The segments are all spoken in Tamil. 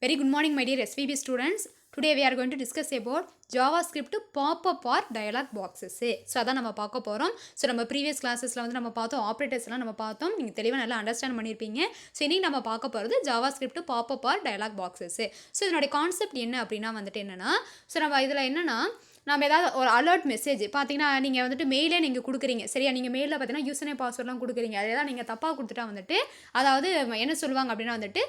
Very good morning, my dear SVB students. Today we are going to discuss about JavaScript pop-up or dialog boxes. So அதான் நம்ம பார்க்க போகிறோம். ஸோ நம்ம ப்ரீவியஸ் கிளாஸஸில் வந்து நம்ம பார்த்தோம், ஆப்ரேட்டர்ஸ்லாம் நம்ம பார்த்தோம், நீங்கள் தெளிவாக நல்லா அண்டர்ஸ்டாண்ட் பண்ணியிருப்பீங்க. ஸோ இன்றைக்கி நம்ம பார்க்க போகிறது JavaScript pop-up or dialog boxes. So இதனுடைய கான்செப்ட் என்ன அப்படின்னா வந்துட்டு என்னென்னா, ஸோ நம்ம இதில் என்னென்னா நம்ம ஏதாவது ஒரு அலர்ட் மெசேஜ் பார்த்தீங்கன்னா நீங்கள் வந்துட்டு மெயிலே நீங்கள் கொடுக்குறீங்க சரியா, நீங்கள் மெயிலில் பார்த்தீங்கன்னா யூசர் நேம் பாஸ்வேர்ட்லாம் கொடுக்குறீங்க, அதை தான் நீங்கள் தப்பாக கொடுத்துட்டா வந்துட்டு அதாவது என்ன சொல்லுவாங்க அப்படின்னா வந்துட்டு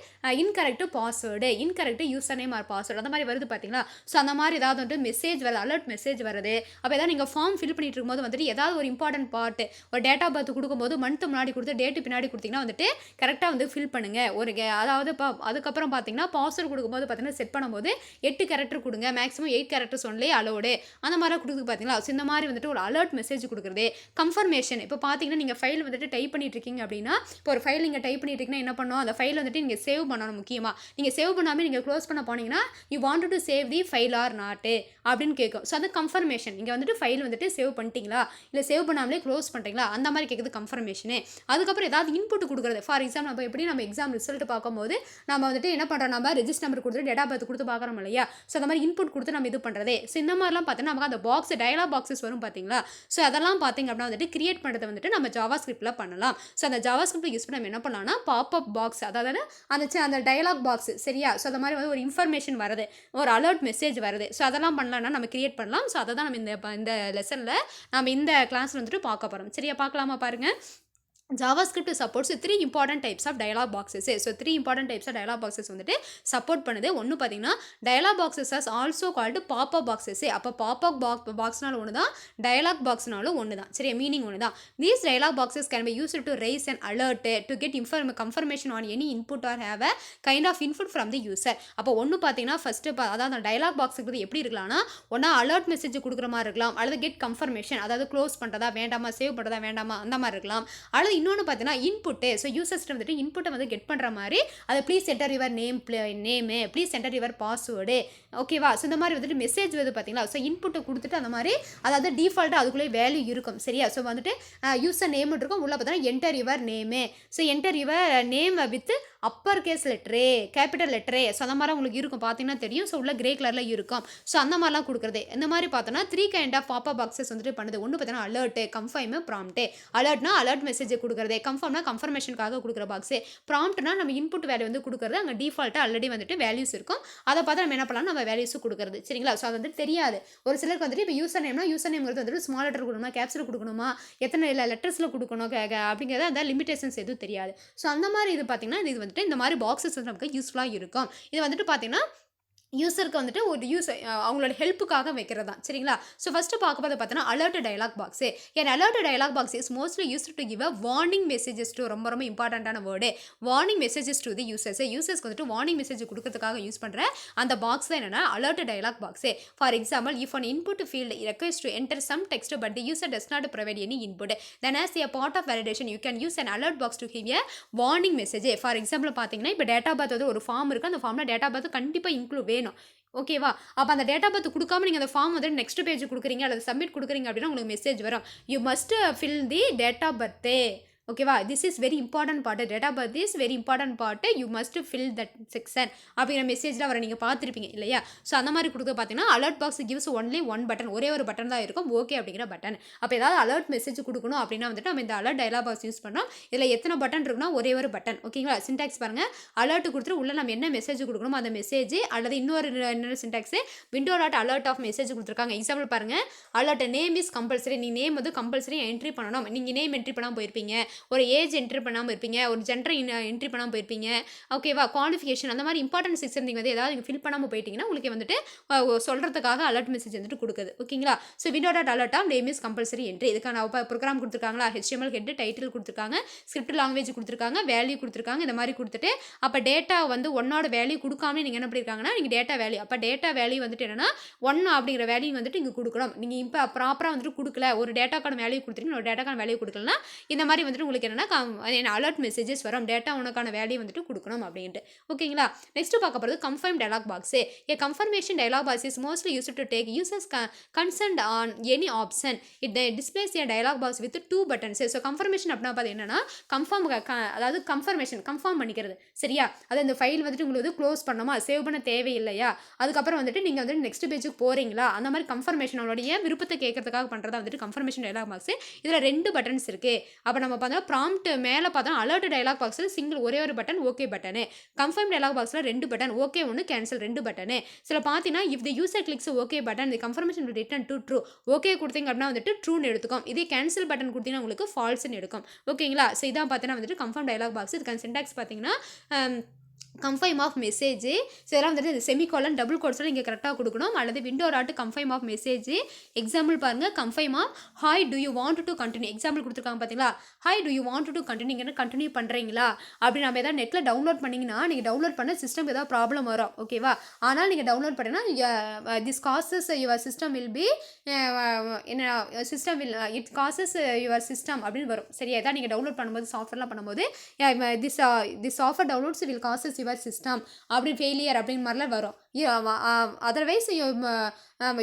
incorrect password, incorrect user name or password அந்த மாதிரி வருது பார்த்தீங்களா. ஸோ அந்த மாதிரி ஏதாவது வந்துட்டு மெசேஜ் வருது, அலர்ட் மெசேஜ் வருது. அப்போ ஏதாவது நீங்கள் ஃபார்ம் ஃபில் பண்ணிட்டு இருக்கும்போது வந்துட்டு ஏதாவது ஒரு இம்பார்ட்டன்ட் பார்ட் ஒரு டேட்டா பர்த் கொடுக்கும்போது மந்த் முன்னாடி கொடுத்து டேட்டு பின்னாடி கொடுத்தீங்கன்னா வந்துட்டு கரெக்டாக வந்து ஃபில் பண்ணுங்கள். அதாவது அதுக்கப்புறம் பார்த்தீங்கன்னா பாஸ்வேர்டு கொடுக்கும்போது பார்த்தீங்கன்னா செட் பண்ணும்போது 8 கேரக்டர் கொடுங்க, மேக்ஸிமம் 8 கேரக்டர்ஸ் ஒன்லே அலோடு அந்த மாதிரிலாம் கொடுக்குது பார்த்தீங்களா. ஸோ இந்த மாதிரி வந்துட்டு ஒரு அலர்ட் மெசேஜ் கொடுக்குறது. கன்ஃபர்மேஷன் இப்போ பார்த்தீங்கன்னா நீங்கள் ஃபைல் வந்துட்டு டைப் பண்ணிட்டு இருக்கீங்க அப்படின்னா, இப்போ ஒரு ஃபைல் நீங்கள் டைப் பண்ணிட்டு இருக்கீங்கன்னா என்ன பண்ணணும், அந்த ஃபைல் வந்துட்டு நீங்கள் சேவ் பண்ணணும். முக்கியமாக நீங்கள் சேவ் பண்ணாமல் நீங்கள் க்ளோஸ் பண்ண போனீங்கன்னா you want to save the file R நாட்டு அப்படின்னு கேட்கும். ஸோ அது கன்ஃபர்மேஷன். நீங்கள் வந்துட்டு ஃபைல் வந்துட்டு சேவ் பண்ணிட்டீங்களா இல்லை சேவ் பண்ணாமலே க்ளோஸ் பண்ணுறீங்களா அந்த மாதிரி கேட்குது கன்ஃபர்மேஷனு. அதுக்கப்புறம் ஏதாவது இன்புட் கொடுக்குறது. ஃபார் எக்ஸாம்பிள் நம்ம எப்படி நம்ம எக்ஸாம் ரிசல்ட் பார்க்கும்போது நம்ம வந்துட்டு என்ன பண்ணுறோம், நம்ம ரெஜிஸ்டர் நம்பர் கொடுத்து டேட்டா பர்த் கொடுத்து பார்க்குறோம் இல்லையா. ஸோ அந்த மாதிரி இன்புட் கொடுத்து நம்ம இது பண்ணுறதே. ஸோ இந்த மாதிரிலாம் பார்த்தீங்கன்னா நமக்கு அந்த பாக்ஸ் டயலாக் பாக்ஸஸ் வரும் பார்த்தீங்களா. ஸோ அதெல்லாம் பார்த்தீங்க அப்படின்னா வந்துட்டு கிரியேட் பண்ணுறதை வந்துட்டு நம்ம ஜாவாஸ்கிரிப்டில் பண்ணலாம். ஸோ அந்த ஜாவாஸ்கிரிப்ட் யூஸ் பண்ணி நம்ம என்ன பண்ணலாம்னா பாப்அப் பாக்ஸ், அதாவது அந்த டயலாக் பாக்ஸ் சரியா. ஸோ அந்த மாதிரி வந்து ஒரு இன்ஃபர்மேஷன் வருது, ஒரு அலர்ட் மெசேஜ் வருது. ஸோ அதெல்லாம் பண்ணலாம்னா நம்ம கிரியேட் பண்ணலாம். ஸோ அதை தான் நம்ம இந்த லெசனில் நம்ம இந்த கிளாஸில் வந்துட்டு பார்க்க போகிறோம் சரியா. பார்க்கலாமா பாருங்கள். JavaScript supports 3 important types of dialog boxes. So 3 important types of dialog boxes வந்துட்டு சப்போர்ட் பண்ணுது. ஒன்று பார்த்தீங்கன்னா dialog boxes are also called pop-up boxes. அப்போ pop-up boxனாலும் ஒன்று தான், dialog boxனாலும் ஒன்று தான் சரியா, மீனிங் ஒன்று தான். These dialog boxes can be used to raise an alert to get confirmation on any input or have a kind of input from the user. அப்போ ஒன்று பார்த்தீங்கன்னா ஃபஸ்ட்டு அதாவது dialog box எப்படி இருக்கலாம்னா, ஒன்றா அலர்ட் மெசேஜ் கொடுக்குற மாதிரி இருக்கலாம், அல்லது கெட் கன்ஃபர்மேஷன் அதாவது க்ளோஸ் பண்ணுறதா வேண்டாமா, சேவ் பண்ணுறதா வேண்டாமா அந்த மாதிரி இருக்கலாம். அல்லது இன்னொன்று பார்த்தீங்கன்னா இன்புட்டு. ஸோ யூசர்ஸ்ட்டு வந்துட்டு இன்புட்டை வந்து கெட் பண்ணுற மாதிரி அதை please enter your name, please enter your password ஓகேவா. ஸோ இந்த மாதிரி வந்துட்டு மெசேஜ் வந்து பார்த்தீங்களா. ஸோ இன்புட்டை கொடுத்துட்டு அந்த மாதிரி அதாவது டிஃபால்ட்டாக அதுக்குள்ளே வேல்யூ இருக்கும் சரியா. ஸோ வந்துட்டு யூசர் நேம் இருக்கும், உள்ளே பார்த்தீங்கன்னா enter your name. So enter your name with upper case லெட்டரே, கேபிட்டல் லெட்டரே. ஸோ அந்த மாதிரி உங்களுக்கு இருக்கும் பார்த்தீங்கன்னா தெரியும். ஸோ உள்ள கிரே கலரில் இருக்கும். ஸோ அந்த மாதிரிலாம் கொடுக்குறது. இந்த மாதிரி பார்த்தோன்னா 3 கைண்ட் ஆஃப் பாப்பா பாக்ஸஸ் வந்துட்டு பண்ணுது. ஒன்று பார்த்தீங்கன்னா அலர்ட்டு, கன்ஃபர்மு, ப்ராம்ப்ட்டு. அலர்ட்னா அலர்ட் மெசேஜை கொடுக்குறது, கன்ஃபர்ம்னா கன்ஃபர்மேஷனுக்காக கொடுக்குற பாக்ஸு, ப்ராம்ப்ட்னா நம்ம இன்புட் வேல்யூ வந்து கொடுக்குறது. அங்கே டிஃபால்ட்டாக ஆல்ரெடி வந்துட்டு வேல்யூஸ் இருக்கும், அதை பார்த்து நம்ம என்ன பண்ணலாம், நம்ம வேல்யூஸும் கொடுக்குறது சரிங்களா. ஸோ அது வந்துட்டு தெரியாது ஒரு சிலருக்கு வந்துட்டு. இப்போ யூசர் நேம்ங்கிறது வந்துட்டு ஸ்மால் லெட்டர் கொடுக்கணுமா, கேப்ஸில் கொடுக்கணுமா, எத்தனை லெட்டர்ஸில் கொடுக்கணும் அப்படிங்கிறது அந்த லிமிடேஷன்ஸ் எதுவும் தெரியாது. ஸோ அந்த மாதிரி இது பார்த்தீங்கன்னா இது வந்துட்டு இந்த மாதிரி பாக்ஸஸ் வந்து நமக்கு யூஸ்ஃபுல்லாக இருக்கும். இது வந்துட்டு பார்த்தீங்கன்னா யூசருக்கு வந்துட்டு ஒரு அவங்களோட ஹெல்ப்புக்காக வைக்கிறது தான் சரிங்களா. ஸோ ஃபஸ்ட்டு பார்க்கும்போது பார்த்தீங்கன்னா alert dialog box. An alert dialog box is mostly used to give a warning messages to, ரொம்ப ரொம்ப இம்பார்ட்டண்ட்டான word warning messages to the யூசர்ஸ்க்கு வந்துட்டு வார்னிங் மெசேஜ் கொடுக்கறதுக்காக யூஸ் பண்ணுற அந்த பாக்ஸ் தான் என்னென்னா alert dialog box. For example, if an input field request to enter some text but the user does not provide any input, then as a part of validation you can use an alert box to give a warning message. For example பார்த்தீங்கன்னா இப்போ டேட்டா பர்த் வந்து ஒரு ஃபார்ம் இருக்குது, அந்த ஃபார்மில் டேட்டா பர்த் கண்டிப்பாக இன்க்ளூட் வேணும் ஓகேவா. அப்போ அந்த டேட்டா பர்த் கொடுக்காம நீங்கள் அந்த ஃபார்ம் வந்து நெக்ஸ்ட் பேஜ் கொடுக்குறீங்க அல்லது சப்மிட் கொடுக்குறீங்க அப்படின்னா உங்களுக்கு மெசேஜ் வரும், you must fill the data birth ஓகேவா. This is very important part, data birth is very important part, you must fill that section அப்படிங்கிற மெசேஜில் வர நீங்கள் பார்த்துருப்பீங்க இல்லையா. ஸோ அந்த மாதிரி கொடுக்க பார்த்தீங்கன்னா alert box gives only one button, ஒரே ஒரு பட்டன் தான் இருக்கும், ஓகே அப்படிங்கிற பட்டன். அப்போ ஏதாவது அலர்ட் மெசேஜ் கொடுக்கணும் அப்படின்னா வந்துட்டு நம்ம இந்த அலர்ட் டயலாக் பாக்ஸ் யூஸ் பண்ணுறோம். இதில் எத்தனை பட்டன் இருக்குன்னா ஒரே ஒரு பட்டன் ஓகேங்களா. சின்டாக்ஸ் பாருங்கள், அலர்ட் கொடுத்துட்டு உள்ள நம்ம என்ன மெசேஜ் கொடுக்கணுமோ அந்த மெசேஜ், அல்லது இன்னொரு syntax window dot alert of message கொடுத்துருக்காங்க. எக்ஸாம்பிள் பாருங்கள், அலர்ட் நேம் இஸ் கம்பல்சரி, நீங்கள் நேம் வந்து கம்பல்சரி என்ட்ரி பண்ணணும். நீங்கள் நேம் என்ட்ரி பண்ணாமல் போயிருப்பீங்க, ஒரு ஏஜ் என்ட்ரி பண்ணாமல் இருப்பீங்க, ஒரு ஜெண்டர் என்ட்ரி பண்ணாமல் போயிருப்பீங்க ஓகேவா. குவாலிஃபிகேஷன் அந்த மாதிரி இம்பார்ட்டன்ட் செக்ஷன் நீங்கள் வந்து ஏதாவது நீங்கள் ஃபில் பண்ணாமல் போயிட்டீங்கன்னா உங்களுக்கு வந்துட்டு சொல்கிறதுக்காக அலர்ட் மெசேஜ் வந்துட்டு கொடுக்குது ஓகேங்களா. So window dot alert of name is compulsory entry. இதுக்கான ப்ரோக்ராம் கொடுத்துருக்காங்களா, HTML ஹெட் டைட்டில் கொடுத்துருக்காங்க, ஸ்கிரிப்ட் லாங்குவேஜ் கொடுத்துருக்காங்க, வேல்யூ கொடுத்துருக்காங்க. இந்த மாதிரி கொடுத்துட்டு அப்போ டேட்டா வந்து ஒன்னோட வேல்யூ கொடுக்காம நீங்கள் என்ன பண்ணியிருக்காங்கன்னா நீங்கள் டேட்டா வேல்யூ, அப்போ டேட்டா வேல்யூ வந்துட்டு என்னன்னா 1 அப்படிங்கிற வேல்யூ வந்துட்டு இங்கே கொடுக்கணும். நீங்கள் இப்போ ப்ராப்பராக வந்துட்டு கொடுக்கல, ஒரு டேட்டாக்கான வேல்யூ கொடுத்துருக்கீங்க, ஒரு டேட்டாக்கான வேல்யூ கொடுக்கலன்னா இந்த மாதிரி வந்துட்டு உங்களுக்கு என்னன்னா அலர்ட் மெசேஜஸ் வரும், டேட்டா உனக்கான வேல்யூ வந்துட்டு கொடுக்கணும் அப்படின்ட்டு. ஓகேங்களா? நெக்ஸ்ட் பார்க்க போகிறது confirm dialog box. A confirmation dialog box is mostly use to take users concerned on any option. It displays a dialog box with 2 buttons. So confirmation அப்படின்னா பார்த்து என்னன்னா அதாவது கன்ஃபார்ம் பண்ணிக்கிறது. சரியா? அது அந்த ஃபைல் வந்துட்டு உங்களுக்கு வந்து க்ளோஸ் பண்ணணுமா, சேவ் பண்ண தேவையில்லையா, அதுக்கப்புறம் வந்துட்டு நீங்கள் வந்துட்டு நெக்ஸ்ட் பேஜுக்கு போகிறீங்களா, அந்த மாதிரி கன்ஃபர்மேஷன் அவங்களுடைய விருப்பத்தை கேட்கறதுக்காக பண்ணுறதா வந்துட்டு கன்ஃபர்மேஷன் டயலாக் பாக்ஸ். இதில் 2 பட்டன்ஸ் இருக்குது. அப்போ நம்ம பார்த்தா ப்ராம்ப்ட் மேலே பார்த்தோம் அலர்ட் டயலாக் பாக்ஸில் சிங்கிள் ஒரே ஒரு button okay button, confirm dialog பாக்ஸில் 2 பட்டன் ஓகே ஒன்று கேன்சல் 2 பட்டனு. சில பார்த்தீங்கன்னா if the user clicks okay button the confirmation return to true. Okay கொடுத்தீங்க அப்படின்னா வந்துட்டு ட்ரூன்னு எடுத்துக்கும். இதே கேன்சல் பட்டன் கொடுத்தீங்கன்னா உங்களுக்கு ஃபால்ஸ்ன்னு எடுக்கும். ஓகேங்களா? ஸோ இதான் பார்த்தீங்கன்னா வந்துட்டு கன்ஃபர்ம் டயலாக் பாக்ஸ். இதுக்கான சின்டாக்ஸ் பார்த்தீங்கன்னா கன்ஃபர்ம் ஆஃப் மெசேஜ். ஸோ இதெல்லாம் வந்துட்டு இந்த செமிகோலன் டபுள் கோட்ஸில் நீங்கள் கரெக்டாக கொடுக்கணும். அல்லது window dot confirm of message. Example பாருங்கள், confirm of hi do you want to continue. Example கொடுத்துருக்காங்க பார்த்தீங்களா, hi do you want to continue, நீங்கள் என்ன கண்டினியூ பண்ணுறீங்களா அப்படி நம்ம எதாவது நெட்டில் டவுன்லோட் பண்ணிங்கன்னா நீங்கள் டவுன்லோட் பண்ண சிஸ்டம் ஏதாவது ப்ராப்ளம் வரும். ஓகேவா? ஆனால் நீங்கள் டவுன்லோட் பண்ணிங்கன்னா this causes your system will be என்ன system will it causes your system அப்படின்னு வரும். சரியா? இதான் நீங்கள் டவுன்லோட் பண்ணும்போது சாஃப்ட்வேர்லாம் பண்ணும்போது this software downloads will causes your system அப்படி ஃபெயிலியர் அப்படின்னு மாதிரிலாம் வரும். Otherwise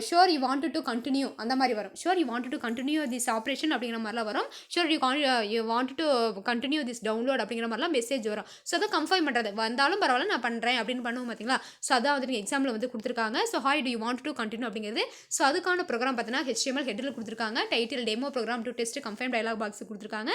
sure you want to continue அந்த மாதிரி வரும். Sure you want to continue this operation அப்படிங்கிற மாதிரிலாம் வரும். Sure you want to continue this download அப்படிங்கிற மாதிரிலாம் மெசேஜ் வரும். ஸோ அதை கன்ஃபர்ம் பண்ணுறது வந்தாலும் பரவாயில்ல நான் பண்ணுறேன் அப்படின்னு பண்ணுவோம் பார்த்தீங்களா. ஸோ அதான் வந்துட்டு எக்ஸாம்பிள் வந்து கொடுத்துருக்காங்க. So hi do you want to continue அப்படிங்கிறது. ஸோ அதுக்கான ப்ரோக்ராம் பார்த்தீங்கன்னா HTML ஹெட்டில் கொடுத்துருக்காங்க. Title demo program to test confirm dialog box கொடுத்துருக்காங்க.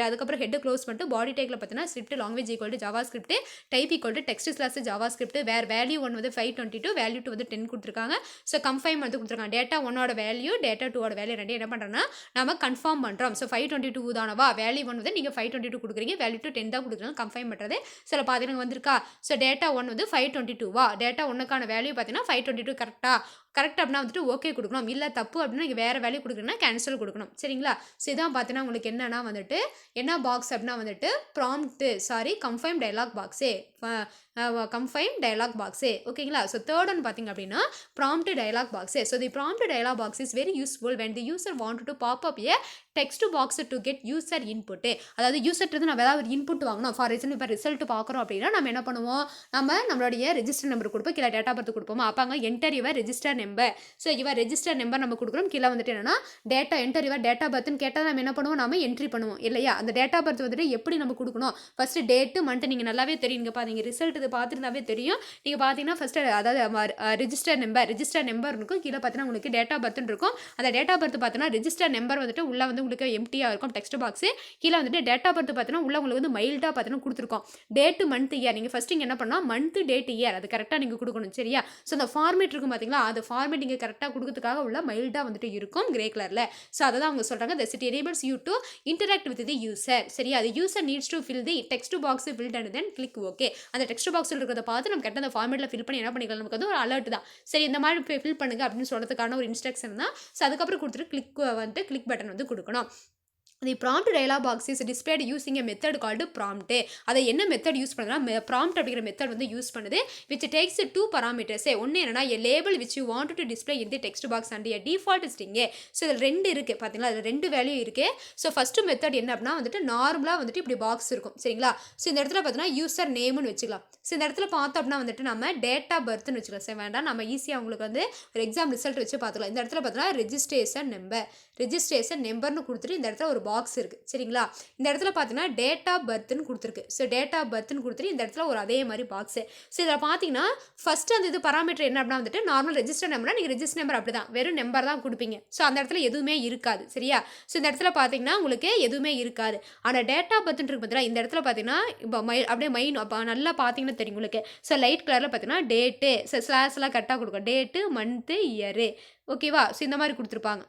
அதுக்கப்புறம் ஹெட் க்ளோஸ் பண்ணிட்டு பாடி டேக்கில் பார்த்தீங்கன்னா script language equal to JavaScript, type equal to text slash JavaScript, value 1 வந்து 522, வேல்யூ 2 வந்து 10 கொடுத்துருக்காங்க. ஸோ கன்ஃபர்ம் வந்து கொடுத்துருக்காங்க. டேட்டா 1ஓட வேல்யூ டேட்டா 2ஓட வேல்யூ ரெண்டு என்ன பண்ணுறோன்னா நம்ம கன்ஃபார்ம் பண்ணுறோம். ஸோ 522 தானவா, வேல்யூ 1 வந்து நீங்கள் 522 கொடுக்குறீங்க, வேல்யூ 2 10 தான் கொடுக்குறாங்க. கன்ஃபர்ம் பண்ணுறது. சில பார்த்தீங்கன்னா வந்திருக்கா. ஸோ டேட்டா 1 வந்து 522வா, டேட்டா 1க்கான வேல்யூ பார்த்தீங்கன்னா 522 கரெக்ட் அப்படின்னா வந்துட்டு ஓகே கொடுக்கணும். இல்லை தப்பு அப்படின்னா நீங்கள் வேறு வேல்யூ கொடுக்குறீங்கன்னா கேன்சல் கொடுக்கணும். சரிங்களா? ஸோ இதான் பார்த்தீங்கன்னா உங்களுக்கு என்னன்னா வந்துட்டு என்ன பாக்ஸ் அப்படின்னா வந்துட்டு கன்ஃபர்ம் டயலாக் பாக்ஸே, கன்ஃபர்ம் டயலாக் பாக்ஸே. ஓகேங்களா? ஸோ தேர்ட் ஒன் பார்த்தீங்க அப்படின்னா ப்ராம்ப்ட் டயலாக் பாக்ஸே. So the prompt dialog box is very useful when the user want to pop up a text box to get user input. அதாவது யூசர்ட்டு நம்ம ஏதாவது ஒரு இன்புட் வாங்கணும். ஃபார் எக்ஸாம்பிள் இப்போ ரிசல்ட் பார்க்குறோம் அப்படின்னா நம்ம என்ன பண்ணுவோம், நம்மளுடைய ரெஜிஸ்டர் நம்பர் கொடுப்போம், கீழே டேட்டா பர்த் கொடுப்போம். அப்போ அங்கே enter your register number. So இவர் ரெஜிஸ்டர் நம்பர் நம்ம கொடுக்குறோம். கீழே வந்துட்டு என்னன்னா என்டர் யுவர் டேட்டா பர்த்னு கேட்டால் நம்ம என்ன பண்ணுவோம், நம்ம என்ட்ரி பண்ணுவோம் இல்லையா. அந்த டேட்டா பர்த் வந்துட்டு எப்படி நம்ம கொடுக்கணும், ஃபஸ்ட்டு டேட்டு மந்த் நீங்கள் நல்லாவே தெரியும். நீங்கள் பார்த்தீங்க ரிசல்ட் இது பார்த்துருந்தாவே தெரியும். நீங்கள் பார்த்தீங்கன்னா ஃபஸ்ட்டு அதாவது ரெஜிஸ்டர் நம்பர் இருக்கும். கீழே பார்த்தீங்கன்னா உங்களுக்கு டேட்டா பர்த்னு இருக்கும். அந்த டேட்டா பர்த் பார்த்தீங்கன்னா ரெஜிஸ்டர் நம்பர் வந்துட்டு உள்ள வந்து உங்களுக்கு எம்டியாக இருக்கும் டெக்ஸ்ட் பாக்ஸ். கீழே வந்துட்டு டேட்டா பர்த் பார்த்தீங்கன்னா உள்ள உங்களுக்கு வந்து மைல்டாக பார்த்தீங்கன்னா கொடுத்துருக்கோம். டேட்டு மந்த் இயர் நீங்கள் ஃபஸ்ட்டு இங்கே என்ன பண்ணால் மந்த் டேட் இயர் அது கரெக்டாக நீங்கள் கொடுக்கணும். சரியா? ஸோ அந்த ஃபார்மேட் இருக்கும் பார்த்தீங்களா, அது ஃபார்மேட் நீங்கள் கரெக்டாக கொடுக்கறதுக்காக உள்ள மைல்டாக வந்துட்டு இருக்கும் கிரே கலரில். ஸோ அதை தான் அவங்க சொல்கிறாங்க, the it enables you to interact with the user. சரியா? the user needs to fill the text box filled and then click OK. அந்த டெக்ஸ்ட் பாக்ஸில் இருக்கிறத பார்த்து நம்ம கரெக்டாக அந்த ஃபார்மேட்டில் ஃபில் பண்ணி என்ன பண்ணிக்கலாம், நமக்கு வந்து ஒரு அலர்ட் தான். சரி இந்த மாதிரி ஃபில் பண்ணுங்க அப்படின்னு சொல்கிறதுக்கான ஒரு இன்ஸ்ட்ரக்ஷன் தான். ஸோ அதுக்கப்புறம் கொடுத்துட்டு கிளிக் பட்டன் வந்து கொடுக்கணும். The prompt dialog box is displayed using a method called prompt. அதை என்ன மெத்தட் யூஸ் பண்ணுறதுனா prompt அப்படிங்கிற மெத்தட் வந்து யூஸ் பண்ணுது, which takes 2 parameters. ஒன்று என்னன்னா a label which you want to display in the text box and a default string. So இதில் 2 இருக்குது பார்த்தீங்களா, அதில் 2 வேல்யூ இருக்குது. ஸோ ஃபஸ்ட்டு மெத்தட் என்ன அப்படின்னா வந்துட்டு நார்மலாக வந்துட்டு இப்படி பாக்ஸ் இருக்கும். சரிங்களா? ஸோ இந்த இடத்துல பார்த்தீங்கன்னா யூசர் நேம்னு வச்சுக்கலாம். ஸோ இந்த இடத்துல பார்த்தோம் அப்படின்னா வந்துட்டு நம்ம டேட்டா பர்த்னு வச்சுக்கலாம். சரி வேண்டாம், நம்ம ஈஸியாக உங்களுக்கு வந்து ஒரு எக்ஸாம் ரிசல்ட் வச்சு பார்த்துக்கலாம். இந்த இடத்துல பார்த்தீங்கன்னா ரெஜிஸ்ட்ரேஷன் நம்பர்னு கொடுத்துட்டு இந்த இடத்துல ஒரு பாக்ஸ் இருக்குது. சரிங்களா? இந்த இடத்துல பார்த்தீங்கன்னா டேட்டா பர்த்னு கொடுத்துருக்கு. ஸோ டேட்டா பர்த்னு கொடுத்துட்டு இந்த இடத்துல ஒரு அதே மாதிரி பாக்ஸு. ஸோ இதில் பார்த்தீங்கன்னா ஃபஸ்ட்டு அந்த இது பராமீட்டர் என்ன அப்படின்னா வந்துட்டு நார்மல் ரெஜிஸ்டர் நம்பர்னா நீங்கள் ரெஜிஸ்டர் நம்பர் அப்படி தான் வெறும் நம்பர் தான் கொடுப்பீங்க. ஸோ அந்த இடத்துல எதுவுமே இருக்காது. சரியா? ஸோ இந்த இடத்துல பார்த்தீங்கன்னா உங்களுக்கு எதுவுமே இருக்காது. ஆனால் டேட்டா பர்த்னு இருக்கு பார்த்தீங்கன்னா இந்த இடத்துல பார்த்தீங்கன்னா இப்போ அப்படியே நல்லா பார்த்தீங்கன்னா தெரியும் உங்களுக்கு. ஸோ லைட் கலரில் பார்த்தீங்கன்னா டேட்டு, ஸோ ஸ்லாஷ்லாம் கரெக்டாக கொடுக்கும், டேட்டு மந்த்து இயரு. ஓகேவா? ஸோ இந்த மாதிரி கொடுத்துருப்பாங்க.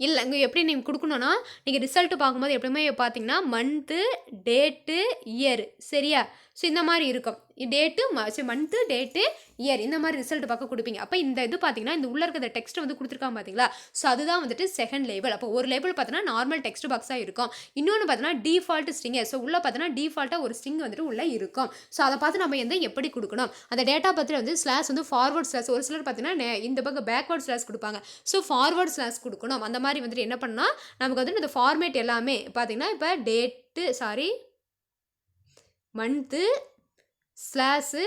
இல்லை இங்கே எப்படி நீங்கள் கொடுக்கணுன்னா நீங்கள் ரிசல்ட்டு பார்க்கும்போது எப்படியுமே பார்த்தீங்கன்னா மந்த்து டேட்டு இயர். சரியா? ஸோ இந்த மாதிரி இருக்கும். டேட்டு மந்த்து டேட்டு இயர் இந்த மாதிரி ரிசல்ட் பார்க்க கொடுப்பீங்க. அப்போ இந்த இது பார்த்தீங்கன்னா இந்த உள்ள இருக்கிற டெக்ஸ்ட் வந்து கொடுத்துருக்காங்க பார்த்தீங்களா, ஸோ அதுதான் வந்துட்டு செகண்ட் லேபிள். அப்போ ஒரு லேபிள் பார்த்தீங்கன்னா நார்மல் டெக்ஸ்ட் பாக்ஸாக இருக்கும், இன்னொன்று பார்த்தீங்கன்னா டிஃபால்ட் ஸ்ட்ரிங். ஸோ உள்ள பார்த்தீங்கன்னா டிஃபால்ட்டாக ஒரு ஸ்ட்ரிங் வந்துட்டு உள்ள இருக்கும். ஸோ அதை பார்த்து நம்ம வந்து எப்படி கொடுக்கணும், அந்த டேட்டா பற்றி வந்து ஸ்லாஷ் வந்து ஃபார்வர்ட் ஸ்லாஷ், ஒரு சிலர் பார்த்தீங்கன்னா இந்த பக்கம் பேக்வர்ட் ஸ்லாஷ் கொடுப்பாங்க, ஸோ ஃபார்வர்ட் ஸ்லாஷ் கொடுக்கணும். அந்த மாதிரி வந்துட்டு என்ன பண்ணால் நமக்கு வந்து இந்த ஃபார்மேட் எல்லாமே பார்த்தீங்கன்னா இப்போ month slash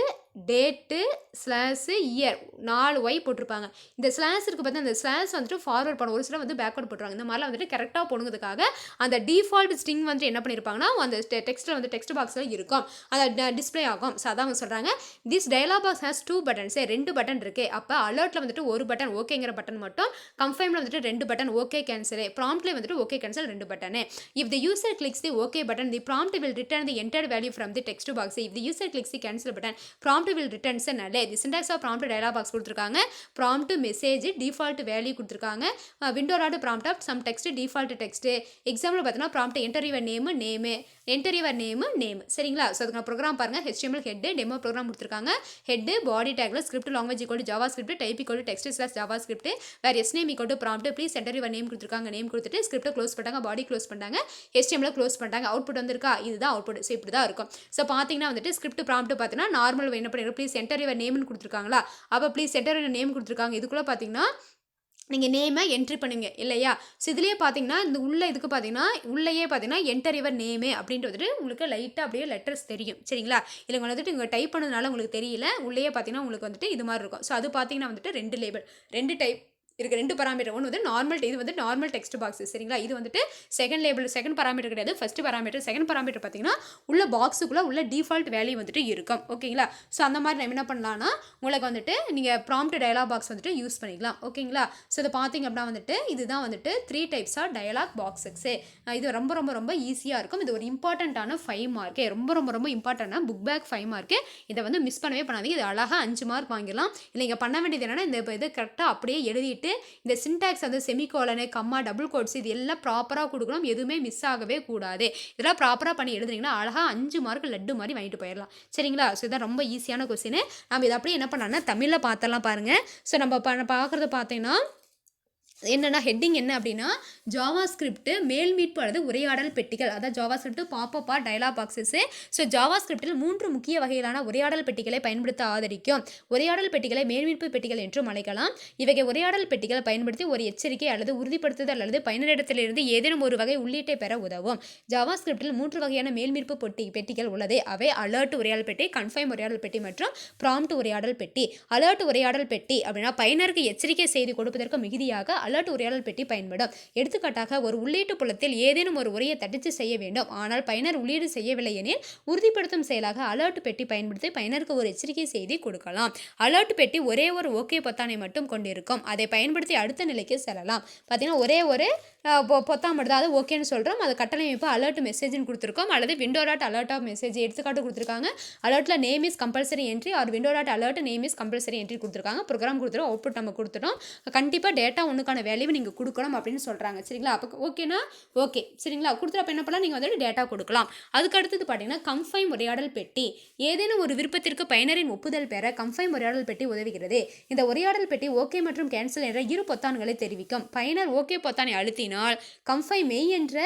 date slash year 4 Y போட்டிருப்பாங்க. இந்த ஸ்லாஷ் இருக்குது பார்த்தா அந்த ஸ்லாஷ் வந்துட்டு ஃபார்வர்ட் பண்ணும், ஒரு சில வந்து பேக்வர்ட் போட்டுருவாங்க. இந்த மாதிரிலாம் வந்துட்டு கரெக்டாக போடுங்கிறதுக்காக அந்த டிஃபால்ட் ஸ்ட்ரிங் வந்து என்ன பண்ணியிருப்பாங்கன்னா அந்த டெக்ஸ்ட்டில் வந்து டெக்ஸ்ட் பாக்ஸில் இருக்கும், அதை டிஸ்பிளே ஆகும். ஸோ அதான் அவங்க சொல்கிறாங்க this dialog box has 2 buttons, 2 button இருக்குது. அப்போ அலர்ட்டில் வந்துட்டு ஒரு பட்டன் ஓகேங்கிற பட்டன் மட்டும், கன்ஃபர்மில் வந்துட்டு 2 பட்டன் ஓகே கேன்சல், ப்ராம்ப்ட்லேயே வந்துட்டு okay cancel 2 button. If the user clicks the okay button the prompt will return the entered value from the text box. If the user clicks the cancel button prompt will return a null. The syntax of prompt dialog box கொடுத்திருக்காங்க, prompt message default value கொடுத்திருக்காங்க, window dot prompt of some text default text. Example பார்த்தீங்கன்னா prompt enter your name enter your name சரிங்களா. ஸோ அதுக்கு ப்ரோக்ராம் பாருங்கள், HTML ஹெட் டெமோ ப்ரோக்ராம் கொடுத்துருக்காங்க. ஹெட் பாடி டேக்ல script language equal to JavaScript, type equal to text slash JavaScript, வேறு s name equal to prompt please enter your name கொடுத்துருக்காங்க. நேம் கொடுத்துட்டு ஸ்கிரிப்ட்டை க்ளோஸ் பண்ணிட்டாங்க, பாடி க்ளோஸ் பண்ணிட்டாங்க, HTML க்ளோஸ் பண்ணிட்டாங்க. அவுட்புட் வந்திருக்கா, இதுதான் அவுட்புட். ஸோ இப்படி தான் இருக்கும். ஸோ பார்த்தீங்கன்னா வந்துட்டு ஸ்கிரிப்ட் ப்ராம்ப்ட் பார்த்தீங்கன்னா நார்மல் என்ன பண்ணிருக்கோம், ப்ளீஸ் என்டர் யுவர் நேம்னு கொடுத்துருக்காங்களா, அப்போ ப்ளீஸ் என்டர் யுவர் நேம் கொடுத்துருக்காங்க. இதுக்குள்ளே பார்த்தீங்கன்னா நீங்கள் நேமை என்ட்ரி பண்ணுங்க இல்லையா. ஸோ இதுலேயே பார்த்தீங்கன்னா இந்த உள்ள இதுக்கு பார்த்தீங்கன்னா உள்ளேயே பார்த்தீங்கன்னா என்டர் யுவர் நேமு அப்படின்ட்டு வந்துட்டு உங்களுக்கு லைட்டாக அப்படியே லெட்டர்ஸ் தெரியும் சரிங்களா. இல்லை வந்துட்டு இங்கே டைப் பண்ணதுனால உங்களுக்கு தெரியல, உள்ளேயே பார்த்தீங்கன்னா உங்களுக்கு வந்துட்டு இது மாதிரி இருக்கும். ஸோ அது பார்த்தீங்கன்னா வந்துட்டு 2 லேபிள் 2 டைப் இருக்குது, 2 பராமீட்டர். ஒன்று வந்து நார்மல், இது வந்து நார்மல் டெக்ஸ்ட் பாக்ஸ் சரிங்களா. இது வந்துட்டு செகண்ட் லேபிள், செகண்ட் பராமீட்டர் கிடையாது, ஃபர்ஸ்ட் பராமீட்டர். செகண்ட் பராமீட்டர் பார்த்தீங்கன்னா உள்ள பாக்ஸுக்குள்ளே உள்ள டிஃபால்ட் வேல்யூ வந்துட்டு இருக்கும் ஓகேங்களா. ஸோ அந்த மாதிரி நம்ம என்ன பண்ணலாம்னா உங்களுக்கு வந்துட்டு நீங்கள் ப்ராம்ப்ட் டயலாக் பாக்ஸ் வந்துட்டு யூஸ் பண்ணிக்கலாம் ஓகேங்களா. ஸோ இதை பார்த்தீங்க அப்படின்னா வந்துட்டு இதுதான் வந்துட்டு 3 டைப்ஸ் ஆஃப் டயலாக் பாக்ஸஸ். இது ரொம்ப ரொம்ப ரொம்ப ஈஸியாக இருக்கும். இது ஒரு இம்பார்ட்டண்ட்டான 5 மார்க்கு, ரொம்ப ரொம்ப ரொம்ப இம்பார்ட்டண்டான புக் பேக் 5 மார்க்கு. இதை வந்து மிஸ் பண்ணவே பண்ணாதீங்க. இது அழகாக 5 மார்க் வாங்கிடலாம். இல்லை நீங்கள் பண்ண வேண்டியது என்னென்னா இந்த இது கரெக்டாக அப்படியே எழுதிட்டு இந்த சின்டாக்ஸ் வந்து செமிகோலனு கம்மா டபுள் கோட்ஸ் இது எல்லாம் ப்ராப்பராக கொடுக்கணும், எதுவுமே மிஸ் ஆகவே கூடாது. இதெல்லாம் ப்ராப்பராக பண்ணி எழுதுனீங்கன்னா அழகாக 5 மார்க் லட்டு மாதிரி வாங்கிட்டு போயிடலாம் சரிங்களா. ஸோ இதான் ரொம்ப ஈஸியான கொஸ்டின். நம்ம இதை அப்படியே என்ன பண்ணலாம்னா தமிழில் பார்த்தலாம் பாருங்கள். ஸோ நம்ம பார்க்குறது பார்த்தீங்கன்னா என்னென்னா ஹெட்டிங் என்ன அப்படின்னா ஜாவா ஸ்கிரிப்ட் மேல் மீட்பு அல்லது உரையாடல் பெட்டிகள், அதாவது JavaScript popup dialog boxes. So ஜாவா ஸ்கிரிப்டில் 3 முக்கிய வகையிலான உரையாடல் பெட்டிகளை பயன்படுத்த ஆதரிக்கும். உரையாடல் பெட்டிகளை மேல்மீட்பு பெட்டிகள் என்றும் அழைக்கலாம். இவகை உரையாடல் பெட்டிகளை பயன்படுத்தி ஒரு எச்சரிக்கை அல்லது உறுதிப்படுத்துதல் அல்லது பயனரிடத்திலிருந்து ஏதேனும் ஒரு வகை உள்ளீட்டை பெற உதவும். ஜாவா ஸ்கிரிப்டில் 3 வகையான மேல்மீட்பு பெட்டிகள் உள்ளது. அவை அலர்ட் உரையாடல் பெட்டி, கன்ஃபைம் உரையாடல் பெட்டி மற்றும் ப்ராம்ப்ட் உரையாடல் பெட்டி. அலர்ட் உரையாடல் பெட்டி அப்படின்னா பயனருக்கு எச்சரிக்கை செய்தி கொடுப்பதற்கு மிகுதியாக அலர்ட் உரையாடல் பெட்டி பயன்படும். எடுத்துக்காட்டாக ஒரு உள்ளீட்டு புலத்தில் ஏதேனும் ஒரு உரையை தட்டிச்சு செய்ய வேண்டும், ஆனால் பயனர் உள்ளீடு செய்யவில்லை எனில் உறுதிப்படுத்தும் செயலாக அலர்ட் பெட்டி பயன்படுத்தி பயனருக்கு ஒரு எச்சரிக்கை செய்தி கொடுக்கலாம். அலர்ட் பெட்டி ஒரே ஒரு ஓகே பொத்தானை மட்டும் கொண்டிருக்கும். அதை பயன்படுத்தி அடுத்த நிலைக்கு செல்லலாம். பார்த்தீங்கன்னா ஒரே ஒரு பொத்தாம் மட்டும் தான், அது ஓகேன்னு சொல்கிறோம். அது கட்டளையமைப்பு அலர்ட் மெசேஜ்னு கொடுத்துருக்கோம், அல்லது window dot alert of message எடுத்துக்காட்டு கொடுத்துருக்காங்க. அலர்ட்டில் name is compulsory entry or window dot alert name is compulsory entry கொடுத்துருக்காங்க. ப்ரோக்ராம் கொடுத்துருவோம், அவுட்புட் நம்ம கொடுத்துட்டோம். கண்டிப்பாக டேட்டா ஒன்றுக்கான வேல்யூ நீங்கள் கொடுக்கணும் அப்படின்னு சொல்கிறாங்க சரிங்களா. அப்போ ஓகேனா ஓகே சரிங்களா. கொடுத்துறப்ப என்ன பண்ணலாம், நீங்கள் வந்துட்டு டேட்டா கொடுக்கலாம். அதுக்கு அடுத்தது பார்த்தீங்கன்னா கன்ஃபைம் உரையாடல் பெட்டி. ஏதேனும் ஒரு விருப்பத்திற்கு பயனரின் ஒப்புதல் பெற கன்ஃபைம் உரையாடல் பெட்டி உதவுகிறது. இந்த உரையாடல் பெட்டி ஓகே மற்றும் கேன்சல் என்ற 2 பொத்தான்களை தெரிவிக்கும். பயனர் ஓகே பொத்தானை அழுத்தினால் கன்ஃபைம் மெய் என்ற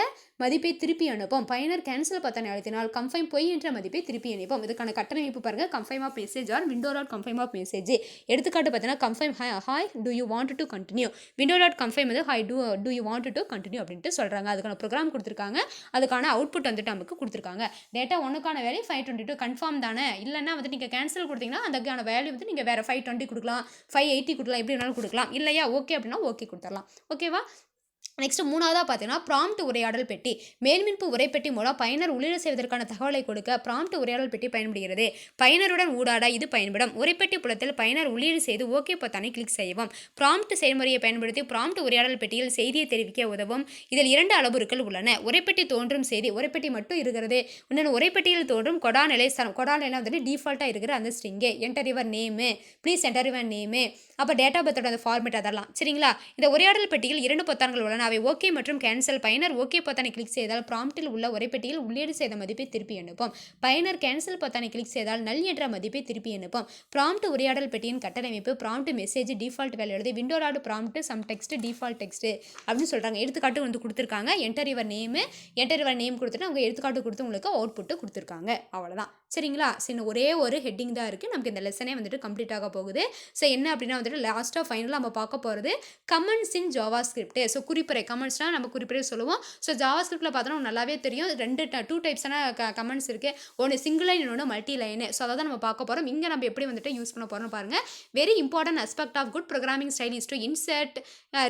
மதிப்பை திருப்பி அனுப்பும். பயனர் கேன்சல் பொத்தானை அழுத்தினால் கன்ஃபைம் பொய் என்ற மதிப்பை திருப்பி அனுப்பும். இதுக்கான கட்டளையமைப்பு பாருங்க, confirm of message or window dot confirm of message. எடுத்துக்காட்டு பார்த்தீங்கன்னா confirm hi do you want to continue, window dot confirm வந்து hi do you want to continue அப்படின்ட்டு சொல்கிறாங்க. அதுக்கான ப்ரோக்ராம் கொடுத்துருக்காங்க, அதுக்கான அவுட்புட் வந்துட்டு நமக்கு கொடுத்துருக்காங்க. டேட்டா ஒன்றுக்கான வேல்யூ 522 கன்ஃபார்ம் தானே, இல்லைன்னா வந்து நீங்கள் கேன்சல் கொடுத்தீங்கன்னா அதுக்கான வேல்யூ வந்து நீங்கள் வேறு 520 கொடுக்கலாம், 580 கொடுக்கலாம், எப்படி வேணாலும் கொடுக்கலாம். இல்லையா ஓகே அப்படின்னா ஓகே கொடுத்துடலாம் ஓகேவா. நெக்ஸ்ட் மூணாவதாக பார்த்தீங்கன்னா ப்ராம்ப்ட் உரையாடல் பெட்டி. மேல்மீட்பு உரைப்பெட்டி மூலம் பயனர் உள்ளீடு செய்வதற்கான தகவலை கொடுக்க ப்ராம்ப்ட் உரையாடல் பெட்டி பயன்படுகிறது. பயனருடன் ஊடாட இது பயன்படும். உரைப்பெட்டி புலத்தில் பயனர் உள்ளீடு செய்து ஓகே பொத்தானை கிளிக் செய்யவும். ப்ராம்ப்ட் செயல்முறையை பயன்படுத்தி ப்ராம்ப்ட் உரையாடல் பெட்டியில் செய்தியை தெரிவிக்க உதவும். இதில் 2 அளவுருக்கள் உள்ளன. உரைப்பெட்டி தோன்றும் செய்தி, உரைப்பெட்டி மட்டும் இருக்கிறது. இன்னொன்று உரைப்பெட்டியில் தோன்றும் கொடாநிலை வந்துட்டு டிஃபால்ட்டாக இருக்கிற அந்த string enter your name, please enter your name, அப்போ டேட்டா பர்த்தோட அந்த ஃபார்மேட் அதெல்லாம் சரிங்களா. இந்த உரையாடல் பெட்டியில் 2 பொத்தான்கள் உள்ளன. அவை ஓகே மற்றும் கேன்சல். பயனர் ஓகே பொத்தானை கிளிக் செய்தால் ப்ராம்ப்டில் உள்ள உரைப்பெட்டியில் உள்ளீடு செய்த மதிப்பை திருப்பி அனுப்பும். பயனர் கேன்சல் பொத்தானை கிளிக் செய்தால் நல் என்ற மதிப்பை திருப்பி அனுப்பும். ப்ராம்ப்ட் உரையாடல் பெட்டியின் கட்டமைப்பு ப்ராம்ப்ட் மெசேஜ் டிஃபால்ட் வேல்யூ எழுது window dot prompt some text default text அப்படின்னு சொல்கிறாங்க. எடுத்துக்காட்டு வந்து கொடுத்துருக்காங்க. என்டர் யுவர் நேம் கொடுத்துட்டு அவங்க எடுத்துக்காட்டு கொடுத்து உங்களுக்கு அவுட்புட்டு கொடுத்துருக்காங்க. அவ்வளோதான். சரிங்களா? சரி, ஒரே ஒரு ஹெட்டிங் தான் இருக்குது. நமக்கு இந்த லெசனே வந்துட்டு கம்ப்ளீட் ஆக போகுது. ஸோ என்ன அப்படின்னா வந்துட்டு லாஸ்ட்டாக ஃபைனலாக நம்ம பார்க்க போகிறது comments in JavaScript. So குறிப்புரை, கமெண்ட்ஸ்னால் நம்ம குறிப்புரை சொல்லுவோம். ஸோ ஜாவா ஸ்கிரிப்டில் பார்த்தோன்னா நல்லாவே தெரியும். டூ டைப்ஸான கமெண்ட்ஸ் இருக்குது. ஒன்று சிங்கிள் லைன், இன்னொன்று மல்டி லைனு. ஸோ அதை தான் நம்ம பார்க்க போகிறோம். இங்கே நம்ம எப்படி வந்துட்டு யூஸ் பண்ண போகிறோம்னு பாருங்கள். Very important aspect of good programming style is to insert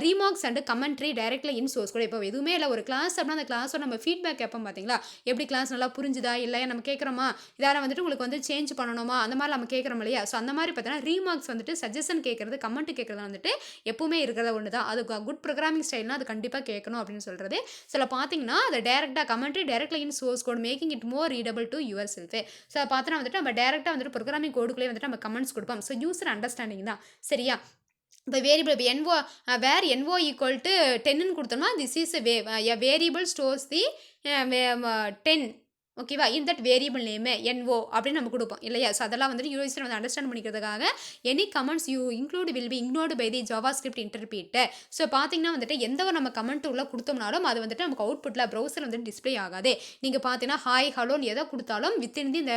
remarks and commentary directly in source code. இப்போ எதுவுமே இல்லை, ஒரு கிளாஸ் அப்படின்னா அந்த கிளாஸோட நம்ம ஃபீட்பேக் கேட்போம் பார்த்தீங்களா? எப்படி கிளாஸ் நல்லா புரிஞ்சுதா இல்லையா நம்ம கேட்குறோமா, இதால் வந்துட்டு உங்களுக்கு வந்து சேஞ்ச் பண்ணணுமா, அந்த மாதிரி நம்ம கேட்குறோம் இல்லையா? ஸோ அந்த மாதிரி பார்த்தீங்கன்னா ரீமார்க்ஸ் வந்துட்டு சஜஷன் கேட்குறது, கமெண்ட் கேட்குறது வந்துட்டு எப்பவுமே இருக்கிறத ஒன்று தான். அது குட் ப்ரோக்ராமிங் ஸ்டைல்னால் அது கண்டிப்பாக கேட்கணும் அப்படின்னு சொல்கிறது. சில பார்த்தீங்கன்னா அதை டேரெக்டாக commentary directly in source code making it more readable to yourself. So பார்த்தோன்னா வந்துட்டு நம்ம டேரெக்டாக வந்துட்டு ப்ரோக்ராமிங் கோடுக்குள்ளே வந்துட்டு நம்ம கமெண்ட்ஸ் கொடுப்போம். ஸோ யூசர் அண்டர்ஸ்டாண்டிங் தான். சரியா? இப்போ வேரியபிள் இப்போ வேர் NO ஈக்குவல் டு 10ன்னு கொடுத்தோம்னா திஸ் இஸ் வேரியபிள் ஸ்டோர்ஸ் தி 10. ஓகேவா? In that variable name NO அப்படின்னு நம்ம கொடுப்போம் இல்லையா? ஸோ அதெல்லாம் வந்துட்டு யூசர் வந்து அண்டர்ஸ்டாண்ட் பண்ணிக்கிறதுக்காக any comments you include will be ignored by the JavaScript interpreter. So பார்த்தீங்கன்னா வந்துட்டு எந்த ஒரு நம்ம கமெண்ட் உள்ள கொடுத்தோம்னாலும் அது வந்துட்டு நமக்கு அவுட்புட்டில் ப்ரௌசர் வந்துட்டு டிஸ்பிளே ஆகாது. நீங்கள் பார்த்தீங்கன்னா ஹாய் ஹலோன்னு எதை கொடுத்தாலும் வித்தின் இந்த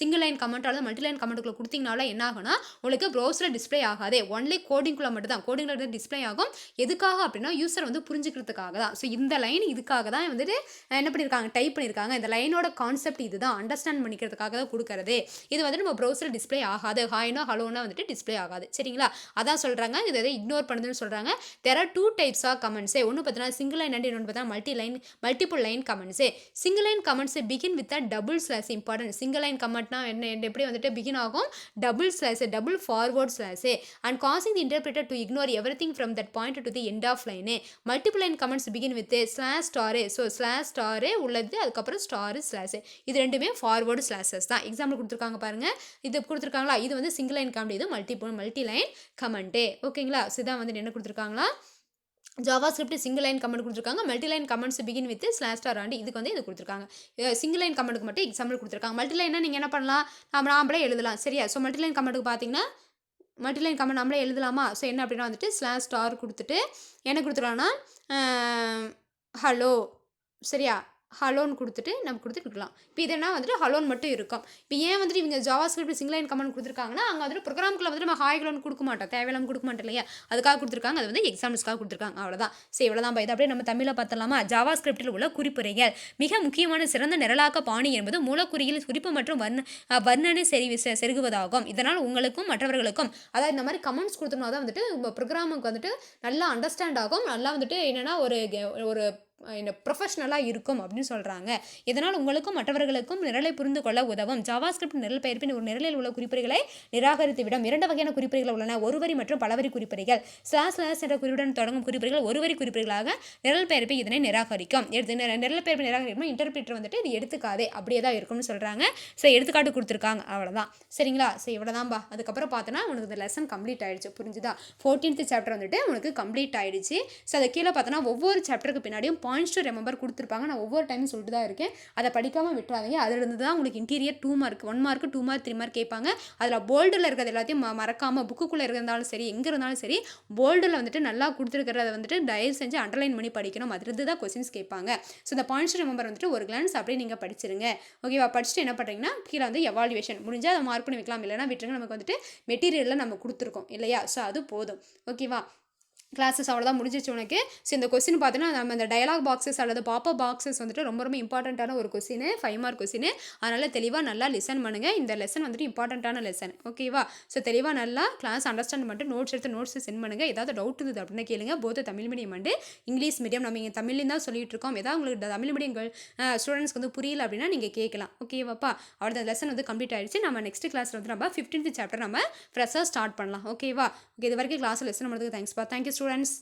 சிங்கிள் லைன் கமெண்ட் அல்லது மல்டி லைன் கமெண்ட்டுக்குள்ள கொடுத்தீங்கனால என்ன ஆகும்னா உங்களுக்கு ப்ரௌசரில் டிஸ்பிளே ஆகாது. ஒன்லி கோடிங்குள்ளே மட்டும் தான், கோடிங்கில் டிஸ்பிளே ஆகும். எதுக்காக அப்படின்னா யூசர் வந்து புரிஞ்சுக்கிறதுக்காக தான். ஸோ இந்த லைன் இதுக்காக தான் வந்துட்டு என்ன பண்ணியிருக்காங்க, டைப் பண்ணியிருக்காங்க. இந்த லைனோட கான்செப்ட் இதுதான், அண்டர்ஸ்டாண்ட் பண்ணிக்கிறதுக்காக தான் கொடுக்கறது. இது வந்து நம்ம ப்ரௌசரில் டிஸ்பிளே ஆகாது. ஹாய்னோ ஹலோனா வந்துட்டு டிஸ்பிளே ஆகாது. சரிங்களா? அதான் சொல்கிறாங்க. இது எதை இக்னோர் பண்ணுதுன்னு சொல்கிறாங்க. தேர் ஆர் 2 டைப்ஸ் ஆஃப் கமெண்ட்ஸே. ஒன்று பார்த்தீங்கன்னா சிங்கிள் லைன் அண்ட் இன்னொன்று பார்த்தீங்கன்னா மல்டிபிள் லைன் கமெண்ட்ஸே. Single line comments begin with a double slash. Important. Single line கமெண்ட்னா என்ன எப்படி வந்துட்டு பிகின் ஆகும், double slash, double forward slash and causing the interpreter to ignore everything from that point to the end of line. Multiple line comments begin with slash star. So slash star உள்ளது, அதுக்கப்புறம் ஸ்டார் ஸ்லாஷ். இது ரெண்டுமே ஃபார்வர்டு ஸ்லாஷஸ் தான். எக்ஸாம்பிள் கொடுத்துருக்காங்க பாருங்கள். இது கொடுத்துருக்காங்களா? இது வந்து சிங்கிள் லைன் கமெண்ட், இது மல்டி லைன் கமெண்ட்டு. ஓகேங்களா? ஸோ இதான் வந்து என்ன கொடுத்துருக்காங்களா, JavaScript single line comment கொடுத்துருக்காங்க. Multi line comments begin with slash star ஆண்டி. இதுக்கு வந்து இது கொடுத்துருக்காங்க. சிங்கிள் லைன் கமெண்ட்டுக்கு மட்டும் எக்ஸாம்பிள் கொடுத்துருக்காங்க. மல்டி லைன்னா நீங்கள் என்ன பண்ணலாம், நாமளே எழுதலாம். சரியா? ஸோ மல்டி லைன் கமெண்ட்டுக்கு பார்த்தீங்கன்னா மல்டி லைன் கமெண்ட் நம்மளே எழுதலாமா? ஸோ என்ன அப்படின்னா வந்துட்டு ஸ்லாஷ் ஸ்டார் கொடுத்துட்டு என்ன கொடுத்துருக்காங்கன்னா ஹலோ. சரியா? ஹலோன்னு கொடுத்துட்டு நம்ம கொடுத்துருக்கலாம். இப்போ இதெல்லாம் வந்துட்டு ஹலோன்னு மட்டும் இருக்கும். இப்போ ஏன் வந்துட்டு இவங்க Java script single line comment கொடுத்துருக்காங்கன்னா அங்கே வந்துட்டு ப்ரோக்ராமுக்குள்ள வந்துட்டு நம்ம ஹாய் ஹலோன்னு கொடுக்க மாட்டோம், தேவையில்லாம கொடுக்க மாட்டோம் இல்லையா? அதுக்காக கொடுத்துருக்காங்க. அது வந்து எக்ஸாம்பிள்ஸ்க்காக கொடுத்துருக்காங்க. அவ்வளோதான். சரி, இவ்வளோதான். இதை அப்படியே நம்ம தமிழில் பார்த்தலாமா? ஜாவா ஸ்கிரிப்டில் உள்ள குறிப்புரைகள். மிக முக்கியமான சிறந்த நிரலாக்க பாணி என்பது மூலக்குறியில் குறிப்பு மற்றும் வர்ணனை செருகுவதாகும். இதனால் உங்களுக்கும் மற்றவர்களுக்கும், அதாவது இந்த மாதிரி கமெண்ட்ஸ் கொடுத்தோம்னா தான் வந்துட்டு ப்ரோக்ராமுக்கு வந்துட்டு நல்லா அண்டர்ஸ்டாண்ட் ஆகும். நல்லா வந்துட்டு என்னென்னா ஒரு ப்ரொஃபஷ்னலாக இருக்கும் அப்படின்னு சொல்கிறாங்க. இதனால் உங்களுக்கும் மற்றவர்களுக்கும் நிரலை புரிந்து கொள்ள உதவும். ஜாவா ஸ்கிரிப்ட் நிரல் பெயர்ப்பின் ஒரு நிரலில் உள்ள குறிப்புரைகளை நிராகரித்துவிடும். 2 வகையான குறிப்புரைகள் உள்ளன, ஒரு வரி மற்றும் பலவரி குறிப்புரைகள். ஸ்லாஷ் என்ற குறிப்புடன் தொடங்கும் குறிப்புரைகள் ஒரு வரி குறிப்புரைகளாக நிரல் பெயர்ப்பை இதனை நிராகரிக்கும். நிரல் பெயர்ப்பை நிராகரிக்கும் இன்டர்பிரிட்டர் வந்துட்டு இது எடுத்துக்காதே, அப்படியே தான் இருக்கும்னு சொல்கிறாங்க. ஸோ எடுத்துக்காட்டு கொடுத்துருக்காங்க. அவ்வளோதான். சரிங்களா? ஸோ இவ்வளோதான்பா. அதுக்கப்புறம் பார்த்தோன்னா உனக்கு இந்த லெசன் கம்ப்ளீட் ஆகிடுச்சு. புரிஞ்சுதா? 14th சாப்டர் வந்துட்டு உனக்கு கம்ப்ளீட் ஆகிடுச்சு. ஸோ அதை கீழே பார்த்தோன்னா ஒவ்வொரு சாப்டருக்கு பின்னாடியும் பாயிண்ட்ஸ் டு ரிமெம்பர் கொடுத்துருப்பாங்க. நான் ஒவ்வொரு டைமும் சொல்லிட்டு தான் இருக்கேன். அதை படிக்காமல் விட்டுறாதீங்க. அதிலிருந்து தான் உங்களுக்கு interior 2 mark, 1 mark, 2 mark, 3 mark கேட்பாங்க. அதில் போல்டில் இருக்கிறது எல்லாத்தையும் மறக்காமல், புக்குக்குள்ளே இருந்தாலும் சரி, எங்கே இருந்தாலும் சரி, போல்டில் வந்துட்டு நல்லா கொடுத்துருக்கிறத வந்துட்டு தயவு செஞ்சு அண்டர்லைன் பண்ணி படிக்கணும். அதிலிருந்து தான் கொஸ்டின்ஸ் கேட்பாங்க. ஸோ இந்த பாயிண்ட்ஸ் டு ரிமெம்பர் வந்துட்டு ஒரு கிளான்ஸ் அப்படியே நீங்கள் படிச்சிருங்க. ஓகேவா? படிச்சுட்டு என்ன பண்ணுறீங்கன்னா கீழே வந்து எவால்யூவேஷன் முடிஞ்சால் அதை மார்க் பண்ணி வைக்கலாம், இல்லைனா விட்டுருங்க. நமக்கு வந்துட்டு மெட்டீரியலில் நம்ம கொடுத்துருக்கோம் இல்லையா? ஸோ அது போதும். ஓகேவா? கிளாஸஸ் அவ்வளோதான் முடிஞ்சிச்சு உனக்கு. ஸோ இந்த கொஸ்டின் பார்த்தீங்கன்னா நம்ம இந்த டயலாக் பாக்ஸஸ் அல்லது பாப்பப் பாக்ஸஸ் வந்துட்டு ரொம்ப ரொம்ப இம்பார்ட்டண்ட்டான ஒரு கொஸ்டின், 5 மார்க் கொஸ்டின். அதனால் தெளிவாக நல்லா லிசன் பண்ணுங்கள். இந்த லெசன் வந்துட்டு இம்பார்ட்டண்ட்டான லெசன். ஓகேவா? ஸோ தெளிவாக நல்லா கிளாஸ் அண்டர்ஸ்டாண்ட் பண்ணிட்டு நோட்ஸ் எடுத்து நோட்ஸ் சென்ட் பண்ணுங்கள். ஏதாவது டவுட் இருக்குது அப்படின்னு கேளுங்க. Both Tamil medium and English medium. நம்ம இங்கே தமிழ்லையும் தான் சொல்லிட்டு இருக்கோம். ஏதாவது உங்களுக்கு தமிழ் மீடியம் ஸ்டூடெண்ட்ஸ்க்கு வந்து புரியல அப்படின்னா நீங்கள் கேட்கலாம். ஓகேவாப்பா? அவ்வளோ லெசன் வந்து கம்ப்ளீட் ஆகிடுச்சு. நம்ம நெக்ஸ்ட் கிளாஸில் வந்து நம்ம 15th சாப்டர் நம்ம ஃப்ரெஷ்ஷாக ஸ்டார்ட் பண்ணலாம். ஓகேவா? ஓகே, இது வரைக்கும் கிளாஸ் லெசன் பண்ணுறதுக்கு தேங்க்ஸ்ப்பா. Thank you students.